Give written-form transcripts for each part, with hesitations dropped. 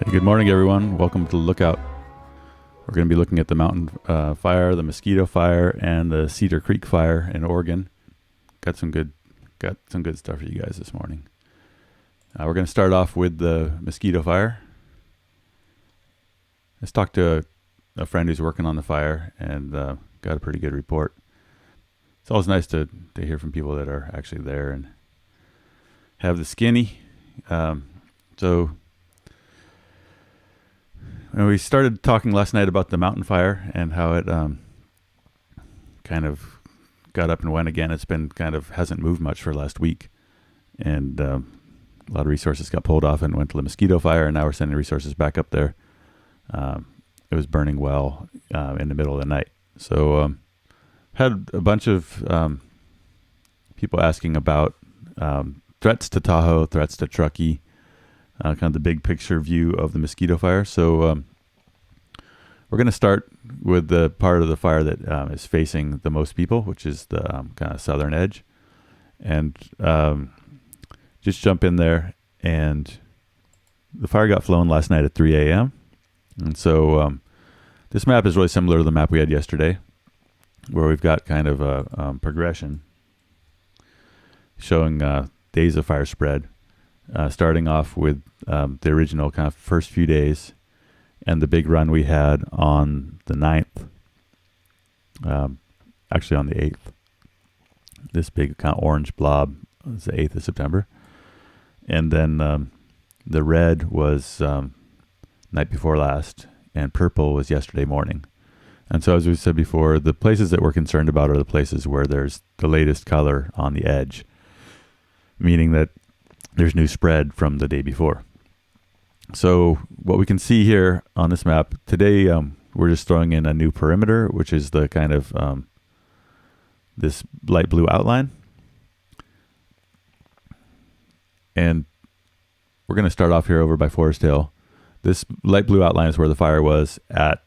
Hey, good morning, everyone. Welcome to Lookout. We're going to be looking at the mountain fire, the Mosquito Fire, and the Cedar Creek Fire in Oregon. Got some good stuff for you guys this morning. We're going to start off with the Mosquito Fire. Let's talk to a friend who's working on the fire and got a pretty good report. It's always nice to hear from people that are actually there and have the skinny. We started talking last night about the mountain fire and how it kind of got up and went again. It's been hasn't moved much for last week. And a lot of resources got pulled off and went to the Mosquito Fire, and now we're sending resources back up there. It was burning well in the middle of the night. So had a bunch of people asking about threats to Tahoe, threats to Truckee, kind of the big picture view of the Mosquito Fire. So we're going to start with the part of the fire that is facing the most people, which is the kind of southern edge. And just jump in there. And the fire got flown last night at 3 a.m. And so this map is really similar to the map we had yesterday, where we've got kind of a progression showing days of fire spread. Starting off with the original kind of first few days and the big run we had on the 9th, actually on the 8th. This big kind of orange blob was the 8th of September. And then the red was night before last, and purple was yesterday morning. And so as we said before, the places that we're concerned about are the places where there's the latest color on the edge, meaning that there's new spread from the day before. So what we can see here on this map today, we're just throwing in a new perimeter, which is the kind of this light blue outline. And we're going to start off here over by Foresthill. This light blue outline is where the fire was at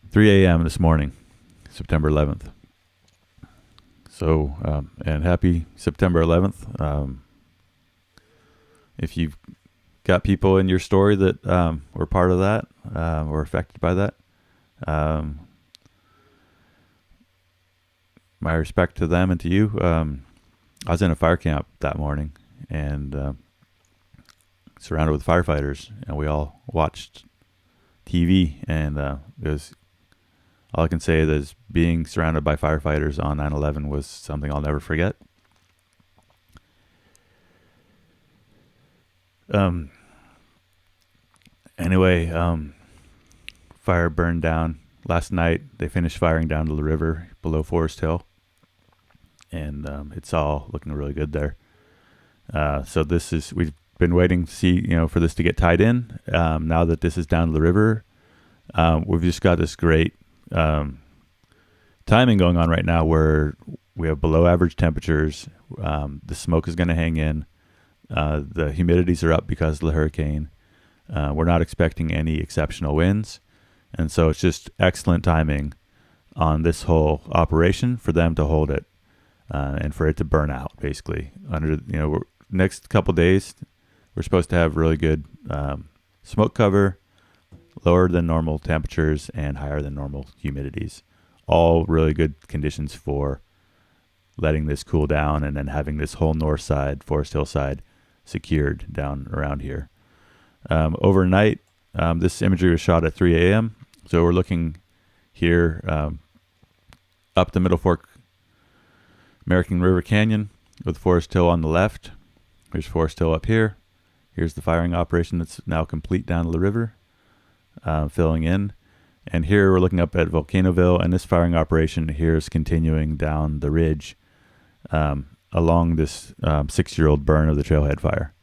3 a.m. this morning, September 11th. So, and happy September 11th. If you've got people in your story that were part of that, or affected by that, my respect to them and to you. I was in a fire camp that morning and surrounded with firefighters, and we all watched TV, and it was, all I can say is being surrounded by firefighters on 9/11 was something I'll never forget. Fire burned down last night. They finished firing down to the river below Foresthill, and it's all looking really good there. So we've been waiting to see, for this to get tied in. Now that this is down to the river, we've just got this great timing going on right now where we have below average temperatures. The smoke is going to hang in. The humidities are up because of the hurricane. We're not expecting any exceptional winds. And so it's just excellent timing on this whole operation for them to hold it and for it to burn out, basically. Next couple days, we're supposed to have really good smoke cover, lower than normal temperatures, and higher than normal humidities. All really good conditions for letting this cool down and then having this whole north side, Forest Hill side, secured down around here. Overnight, this imagery was shot at 3 a.m. So we're looking here up the Middle Fork American River Canyon with Forest Hill on the left. Here's Forest Hill up here. Here's the firing operation that's now complete down the river, filling in. And here we're looking up at Volcanoville, and this firing operation here is continuing down the ridge along this 6-year-old burn of the Trailhead Fire.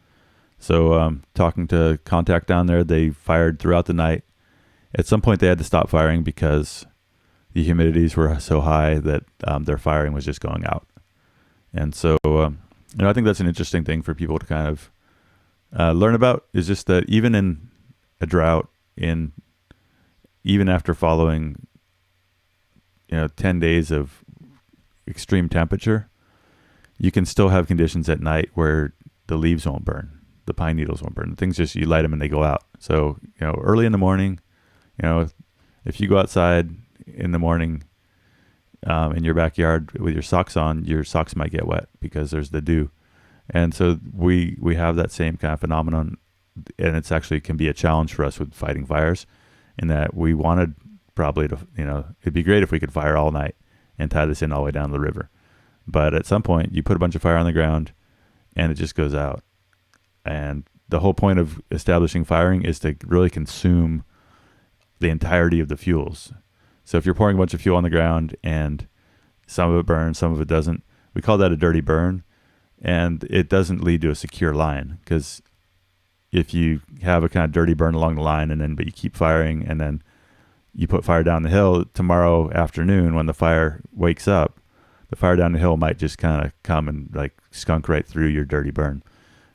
So talking to contact down there, they fired throughout the night. At some point they had to stop firing because the humidities were so high that their firing was just going out. And so I think that's an interesting thing for people to kind of learn about, is just that even in a drought, even after following 10 days of extreme temperature, you can still have conditions at night where the leaves won't burn. the pine needles won't burn. Things just, you light them and they go out. So, early in the morning, if you go outside in the morning in your backyard with your socks on, your socks might get wet because there's the dew. And so we have that same kind of phenomenon, and it's actually can be a challenge for us with fighting fires, in that we wanted probably to, it'd be great if we could fire all night and tie this in all the way down the river. But at some point, you put a bunch of fire on the ground, and it just goes out. And the whole point of establishing firing is to really consume the entirety of the fuels. So if you're pouring a bunch of fuel on the ground and some of it burns, some of it doesn't, we call that a dirty burn. And it doesn't lead to a secure line, because if you have a kind of dirty burn along the line but you keep firing, and then you put fire down the hill, tomorrow afternoon when the fire wakes up, the fire down the hill might just kind of come and like skunk right through your dirty burn.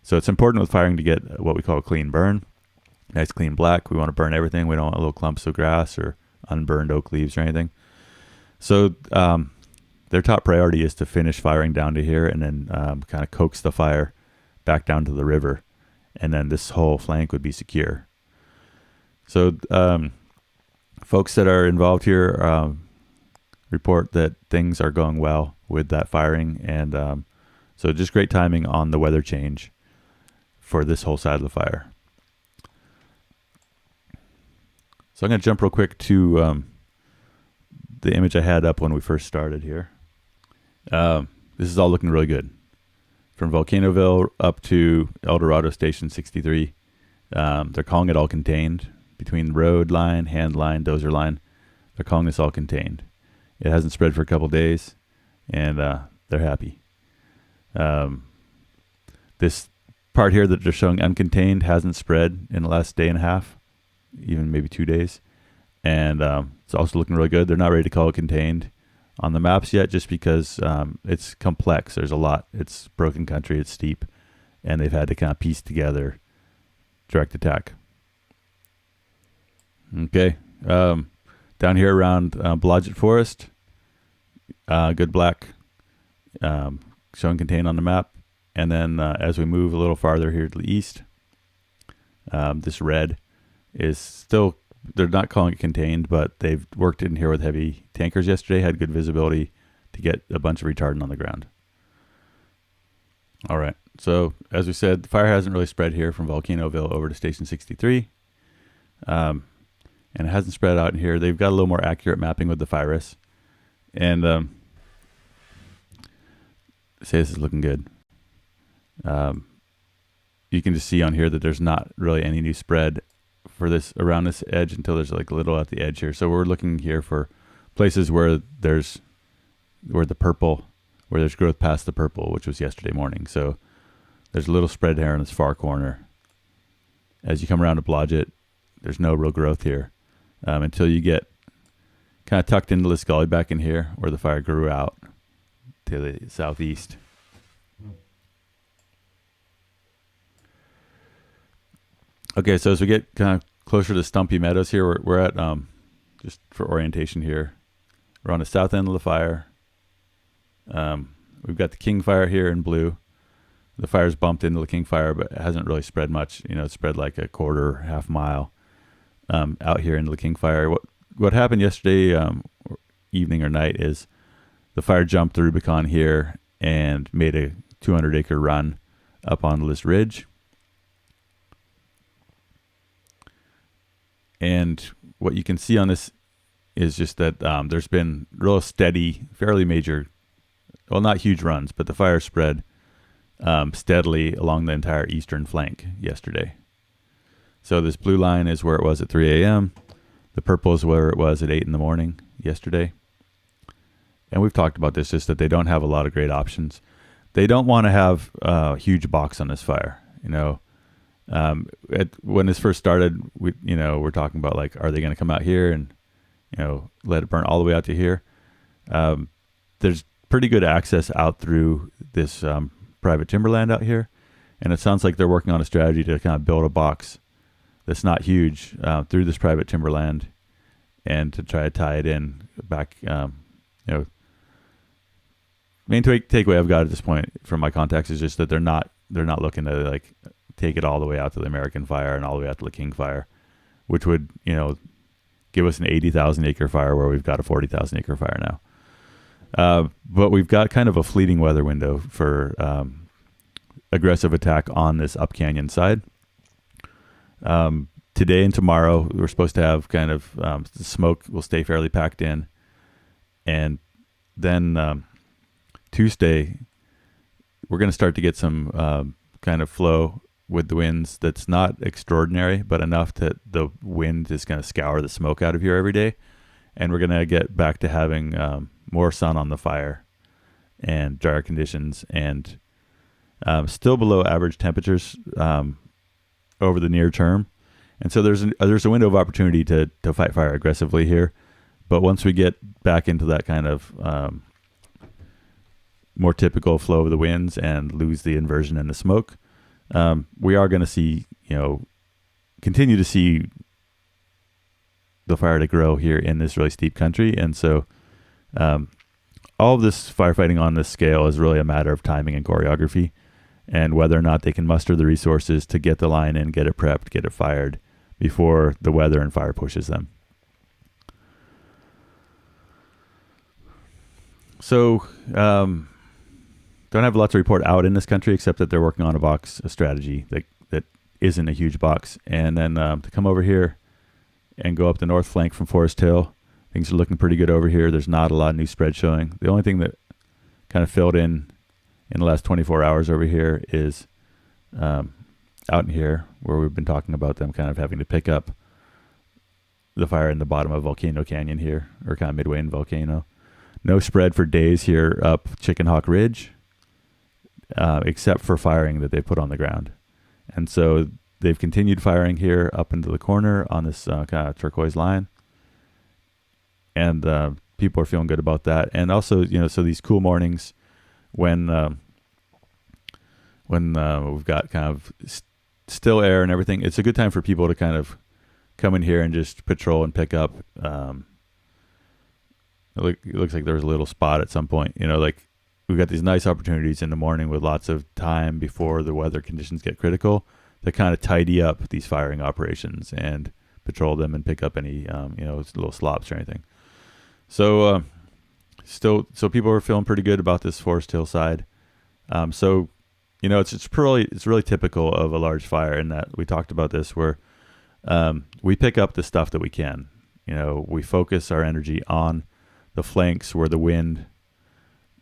So it's important with firing to get what we call a clean burn, nice clean black. We want to burn everything. We don't want little clumps of grass or unburned oak leaves or anything. So their top priority is to finish firing down to here, and then kind of coax the fire back down to the river, and then this whole flank would be secure. So folks that are involved here report that things are going well with that firing, and so just great timing on the weather change for this whole side of the fire. So I'm going to jump real quick to the image I had up when we first started here. This is all looking really good. From Volcanoville up to El Dorado Station 63. They're calling it all contained. Between road line, hand line, dozer line, they're calling this all contained. It hasn't spread for a couple days, and they're happy. This part here that they're showing uncontained hasn't spread in the last day and a half, even maybe 2 days. And it's also looking really good. They're not ready to call it contained on the maps yet, just because it's complex. There's a lot. It's broken country. It's steep. And they've had to kind of piece together direct attack. Okay. Down here around Blodgett Forest, good black, showing contained on the map. And then as we move a little farther here to the east, this red is still, they're not calling it contained, but they've worked in here with heavy tankers yesterday, had good visibility to get a bunch of retardant on the ground. All right. So as we said, the fire hasn't really spread here from Volcanoville over to Station 63. And it hasn't spread out in here. They've got a little more accurate mapping with the virus. And say this is looking good. You can just see on here that there's not really any new spread for this around this edge until there's like a little at the edge here. So we're looking here for places where there's growth past the purple, which was yesterday morning. So there's a little spread here in this far corner. As you come around to Blodgett, there's no real growth here until you get kind of tucked into this gully back in here where the fire grew out to the southeast. Okay, so as we get kind of closer to Stumpy Meadows here, we're at, just for orientation here, we're on the south end of the fire. We've got the King Fire here in blue. The fire's bumped into the King Fire, but it hasn't really spread much. It spread like a quarter, half mile out here into the King Fire. What happened yesterday evening or night is the fire jumped the Rubicon here and made a 200-acre run up on this ridge. And what you can see on this is just that there's been real steady, fairly major, well, not huge runs, but the fire spread steadily along the entire eastern flank yesterday. So this blue line is where it was at 3 a.m. The purple is where it was at 8 in the morning yesterday. And we've talked about this, just that they don't have a lot of great options. They don't want to have a huge box on this fire. When this first started, we're talking about like, are they going to come out here and, let it burn all the way out to here? There's pretty good access out through this private timberland out here. And it sounds like they're working on a strategy to kind of build a box that's not huge through this private timberland and to try to tie it in back. Main takeaway I've got at this point from my contacts is just that they're not looking to like take it all the way out to the American Fire and all the way out to the King Fire, which would, give us an 80,000 acre fire where we've got a 40,000 acre fire now. But we've got kind of a fleeting weather window for aggressive attack on this up canyon side. Today and tomorrow, we're supposed to have kind of the smoke will stay fairly packed in. And then Tuesday, we're going to start to get some kind of flow with the winds that's not extraordinary, but enough that the wind is going to scour the smoke out of here every day. And we're going to get back to having more sun on the fire and drier conditions, and still below average temperatures over the near term. And so there's a window of opportunity to fight fire aggressively here. But once we get back into that kind of more typical flow of the winds and lose the inversion in the smoke, we are going to see, continue to see the fire to grow here in this really steep country. And so all of this firefighting on this scale is really a matter of timing and choreography, and whether or not they can muster the resources to get the line in, get it prepped, get it fired before the weather and fire pushes them. So don't have a lot to report out in this country, except that they're working on a strategy that isn't a huge box. And then to come over here and go up the north flank from Forest Hill, things are looking pretty good over here. There's not a lot of new spread showing. The only thing that kind of filled in the last 24 hours over here is out in here, where we've been talking about them kind of having to pick up the fire in the bottom of Volcano Canyon here, or kind of midway in Volcano. No spread for days here up Chicken Hawk Ridge, except for firing that they put on the ground. And so they've continued firing here up into the corner on this kind of turquoise line. And people are feeling good about that. And also, so these cool mornings when we've got kind of still air and everything, it's a good time for people to kind of come in here and just patrol and pick up. It looks like there's a little spot at some point, we've got these nice opportunities in the morning with lots of time before the weather conditions get critical to kind of tidy up these firing operations and patrol them and pick up any, little slops or anything. So, so people are feeling pretty good about this Forest Hill side. It's really typical of a large fire in that we talked about this, where we pick up the stuff that we can. We focus our energy on the flanks where the wind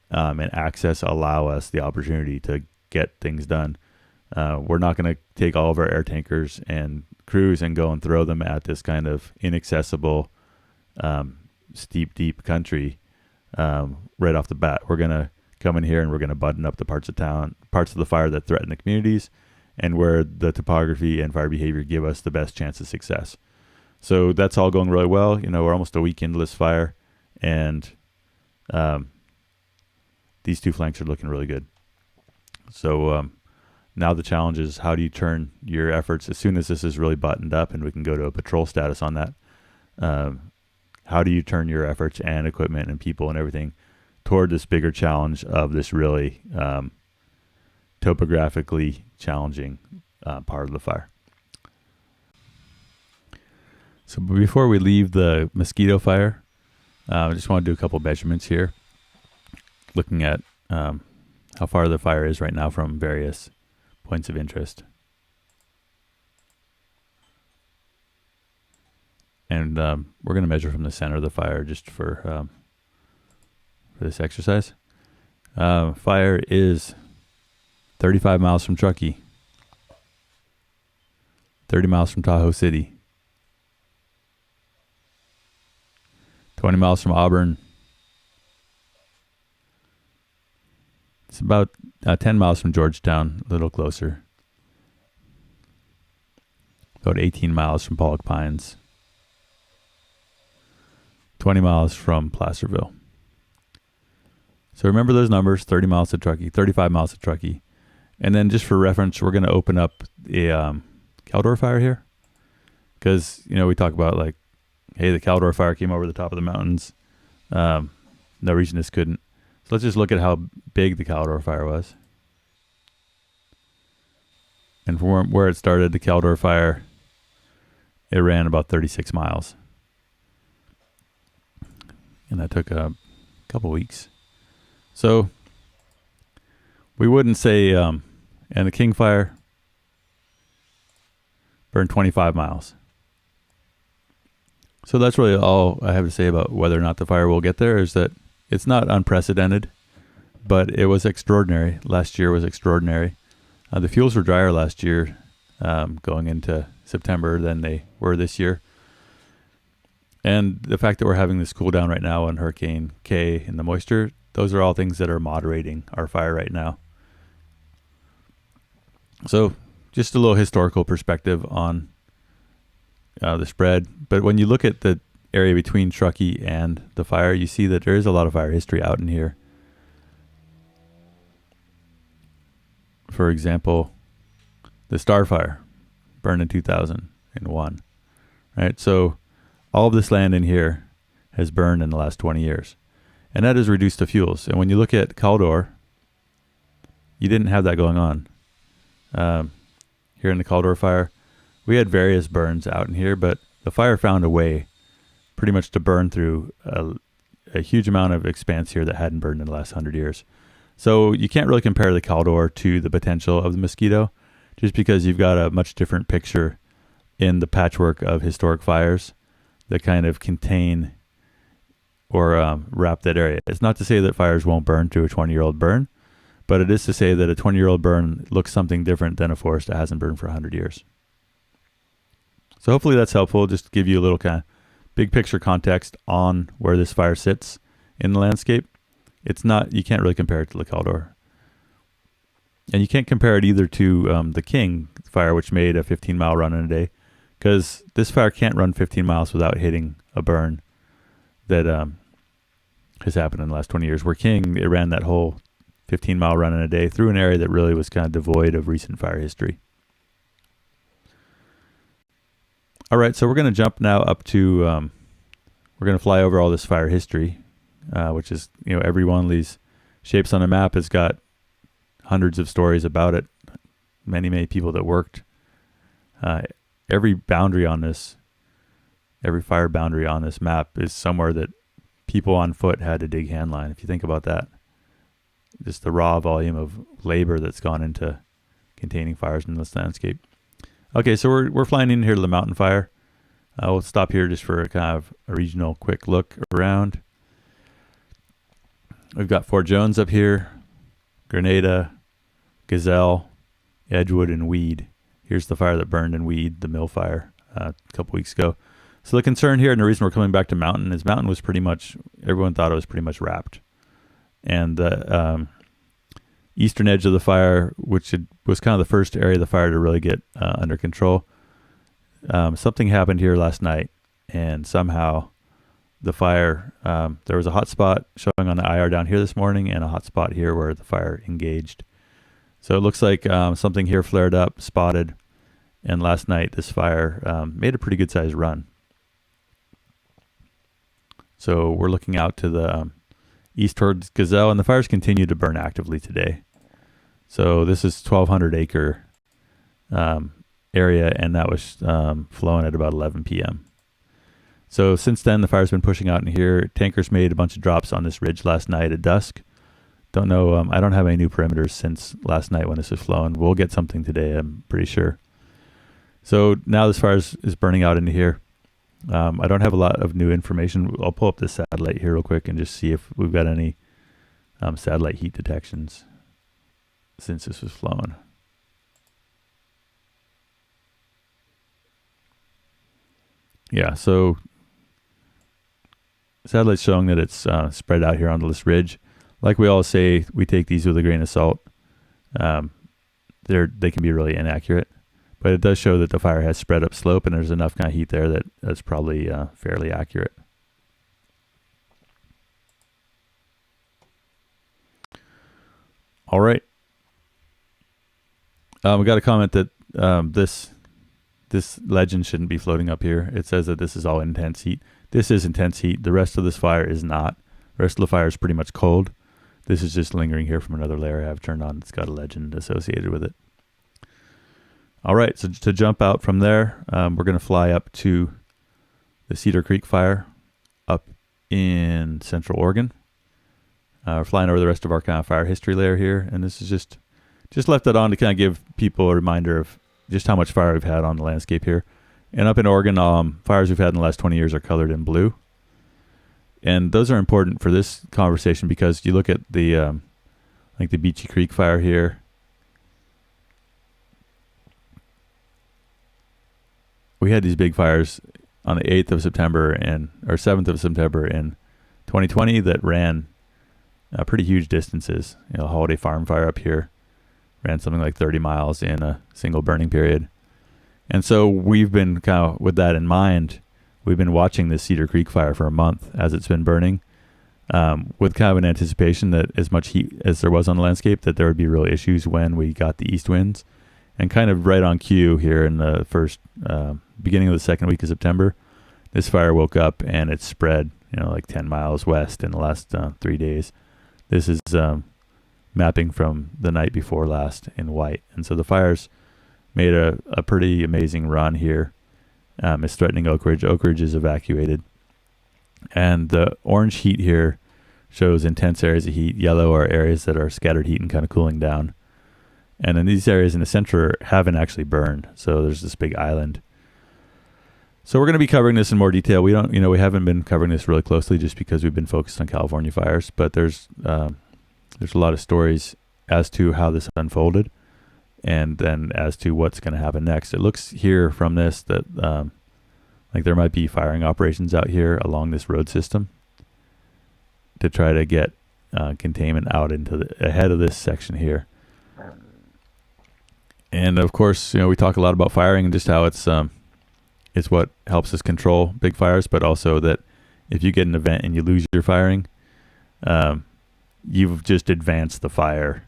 and access allow us the opportunity to get things done. We're not going to take all of our air tankers and crews and go and throw them at this kind of inaccessible, steep, deep country right off the bat. We're going to come in here and we're going to button up the parts of the fire that threaten the communities and where the topography and fire behavior give us the best chance of success. So that's all going really well. We're almost a week into this fire, and these two flanks are looking really good. So now the challenge is, how do you turn your efforts as soon as this is really buttoned up and we can go to a patrol status on that? How do you turn your efforts and equipment and people and everything toward this bigger challenge of this really topographically challenging part of the fire? So before we leave the Mosquito Fire, I just want to do a couple measurements here, looking at how far the fire is right now from various points of interest. And we're going to measure from the center of the fire just for this exercise. Fire is 35 miles from Truckee, 30 miles from Tahoe City, 20 miles from Auburn. It's about 10 miles from Georgetown, a little closer. About 18 miles from Pollock Pines. 20 miles from Placerville. So remember those numbers: 30 miles to Truckee, 35 miles to Truckee. And then just for reference, we're going to open up a Caldor fire here. Because, we talk about hey, the Caldor fire came over the top of the mountains. No reason this couldn't. So let's just look at how big the Caldor fire was. And from where it started, the Caldor fire, it ran about 36 miles. And that took a couple weeks. So we wouldn't say, and the King fire burned 25 miles. So that's really all I have to say about whether or not the fire will get there, is that it's not unprecedented, but it was extraordinary. Last year was extraordinary. The fuels were drier last year, going into September, than they were this year. And the fact that we're having this cool down right now on Hurricane K and the moisture, those are all things that are moderating our fire right now. So just a little historical perspective on the spread. But when you look at the area between Truckee and the fire, you see that there is a lot of fire history out in here. For example, the Star Fire burned in 2001, right? So all of this land in here has burned in the last 20 years, and that has reduced the fuels. And when you look at Caldor, you didn't have that going on. Here in the Caldor fire, we had various burns out in here, but the fire found a way pretty much to burn through a huge amount of expanse here that hadn't burned in the last 100 years. So you can't really compare the Caldor to the potential of the Mosquito, just because you've got a much different picture in the patchwork of historic fires that kind of contain or wrap that area. It's not to say that fires won't burn to a 20-year-old burn, but it is to say that a 20-year-old burn looks something different than a forest that hasn't burned for 100 years. So hopefully that's helpful, just to give you a little kind of big picture context on where this fire sits in the landscape. It's not, you can't really compare it to the Caldor. And you can't compare it either to the King fire, which made a 15-mile run in a day, because this fire can't run 15 miles without hitting a burn that has happened in the last 20 years. Where King, it ran that whole 15-mile run in a day through an area that really was kind of devoid of recent fire history. All right, so we're going to jump now up to, we're going to fly over all this fire history, which is, every one of these shapes on a map has got hundreds of stories about it. Many, many people that worked. Every boundary on this, every fire boundary on this map is somewhere that people on foot had to dig handline. If you think about that, just the raw volume of labor that's gone into containing fires in this landscape. Okay, so we're flying in here to the mountain fire. We'll stop here just for a kind of a regional quick look around. We've got Fort Jones up here, Grenada, Gazelle, Edgewood, and Weed. Here's the fire that burned in Weed, the mill fire, a couple weeks ago. So the concern here, and the reason we're coming back to Mountain, is Mountain was pretty much, everyone thought it was pretty much wrapped. And the eastern edge of the fire, which was kind of the first area of the fire to really get under control, something happened here last night, and somehow the fire, there was a hot spot showing on the IR down here this morning, and a hot spot here where the fire engaged. So it looks like something here flared up, spotted, and last night this fire made a pretty good sized run. So we're looking out to the east towards Gazelle, and the fires continue to burn actively today. So this is 1,200 acre area, and that was flowing at about 11 p.m. So since then, the fire's been pushing out in here. Tankers made a bunch of drops on this ridge last night at dusk. Don't know, I don't have any new perimeters since last night when this was flowing. We'll get something today, I'm pretty sure. So now this fire is burning out into here. I don't have a lot of new information. I'll pull up this satellite here real quick and just see if we've got any satellite heat detections since this was flowing. Yeah, so satellite's showing that it's spread out here on this ridge. Like we all say, we take these with a grain of salt. They can be really inaccurate, but it does show that the fire has spread up slope, and there's enough kind of heat there that's probably fairly accurate. All right. We got a comment that this legend shouldn't be floating up here. It says that this is all intense heat. This is intense heat. The rest of this fire is not. The rest of the fire is pretty much cold. This is just lingering here from another layer I have turned on. It's got a legend associated with it. All right, so to jump out from there, we're going to fly up to the Cedar Creek Fire up in Central Oregon. We're flying over the rest of our kind of fire history layer here, and this is just left that on to kind of give people a reminder of just how much fire we've had on the landscape here. And up in Oregon, fires we've had in the last 20 years are colored in blue. And those are important for this conversation because you look at the, like the Beachy Creek Fire here. We had these big fires on the 8th of September or 7th of September in 2020 that ran pretty huge distances. Holiday Farm Fire up here ran something like 30 miles in a single burning period. And so we've been kind of, with that in mind, we've been watching this Cedar Creek Fire for a month as it's been burning, with kind of an anticipation that as much heat as there was on the landscape, that there would be real issues when we got the east winds. And kind of right on cue here in the first, beginning of the second week of September, this fire woke up and it spread, like 10 miles west in the last 3 days. This is mapping from the night before last in white. And so the fire's made a pretty amazing run here. It's threatening Oakridge. Oakridge is evacuated. And the orange heat here shows intense areas of heat. Yellow are areas that are scattered heat and kind of cooling down. And then these areas in the center haven't actually burned. So there's this big island. So we're going to be covering this in more detail. We haven't been covering this really closely just because we've been focused on California fires, but there's a lot of stories as to how this unfolded and then as to what's going to happen next. It looks here from this that like there might be firing operations out here along this road system to try to get containment out into ahead of this section here. And of course, we talk a lot about firing and just how it's what helps us control big fires, but also that if you get an event and you lose your firing, you've just advanced the fire.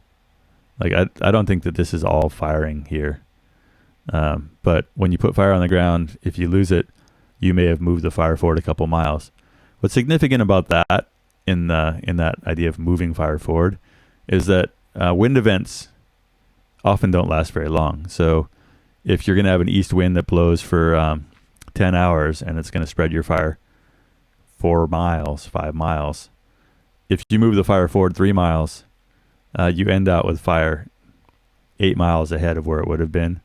Like I don't think that this is all firing here, but when you put fire on the ground, if you lose it, you may have moved the fire forward a couple miles. What's significant about that in that idea of moving fire forward is that wind events often don't last very long. So if you're going to have an east wind that blows for 10 hours and it's going to spread your fire 4 miles, 5 miles, if you move the fire forward 3 miles, you end out with fire 8 miles ahead of where it would have been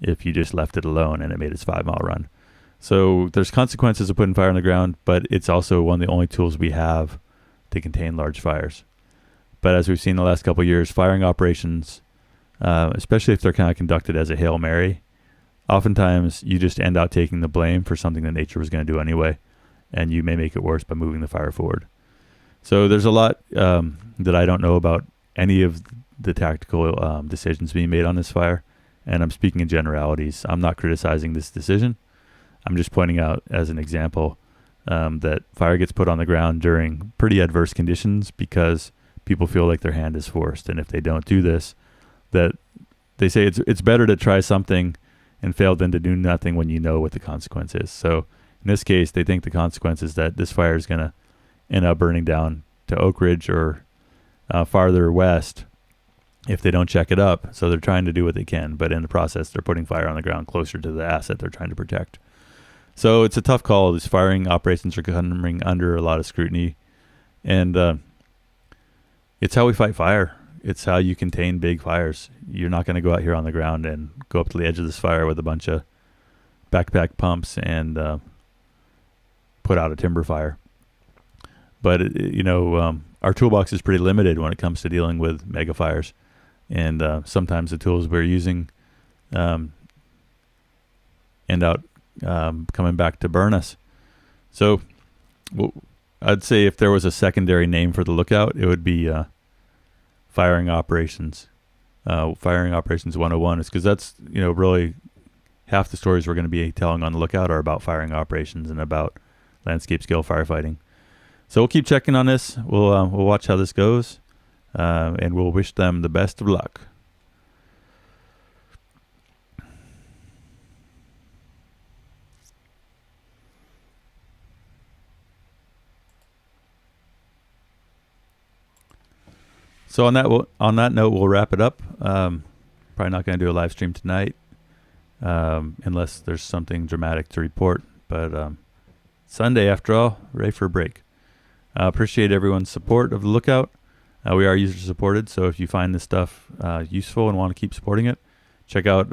if you just left it alone and it made its 5 mile run. So there's consequences of putting fire on the ground, but it's also one of the only tools we have to contain large fires. But as we've seen the last couple of years, firing operations, especially if they're kind of conducted as a Hail Mary, oftentimes you just end out taking the blame for something that nature was going to do anyway, and you may make it worse by moving the fire forward. So there's a lot that I don't know about any of the tactical decisions being made on this fire, and I'm speaking in generalities. I'm not criticizing this decision. I'm just pointing out as an example that fire gets put on the ground during pretty adverse conditions because people feel like their hand is forced, and if they don't do this, that they say it's better to try something and fail than to do nothing when you know what the consequence is. So in this case, they think the consequence is that this fire is going to end up burning down to Oakridge or farther west if they don't check it up. So they're trying to do what they can, but in the process, they're putting fire on the ground closer to the asset they're trying to protect. So it's a tough call. These firing operations are coming under a lot of scrutiny, and it's how we fight fire. It's how you contain big fires. You're not going to go out here on the ground and go up to the edge of this fire with a bunch of backpack pumps and put out a timber fire. But our toolbox is pretty limited when it comes to dealing with mega fires, and sometimes the tools we're using end out coming back to burn us. So I'd say if there was a secondary name for the lookout, it would be firing operations 101, is because that's really half the stories we're going to be telling on the lookout are about firing operations and about landscape scale firefighting. So we'll keep checking on this. We'll watch how this goes, and we'll wish them the best of luck. So on that note, we'll wrap it up. Probably not going to do a live stream tonight. unless there's something dramatic to report. But Sunday, after all, ready for a break. Appreciate everyone's support of the Lookout. We are user supported, so if you find this stuff useful and want to keep supporting it, check out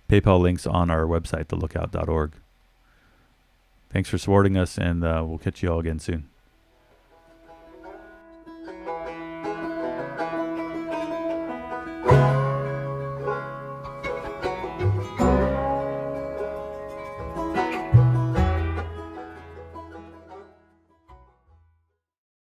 PayPal links on our website, thelookout.org. Thanks for supporting us, and we'll catch you all again soon.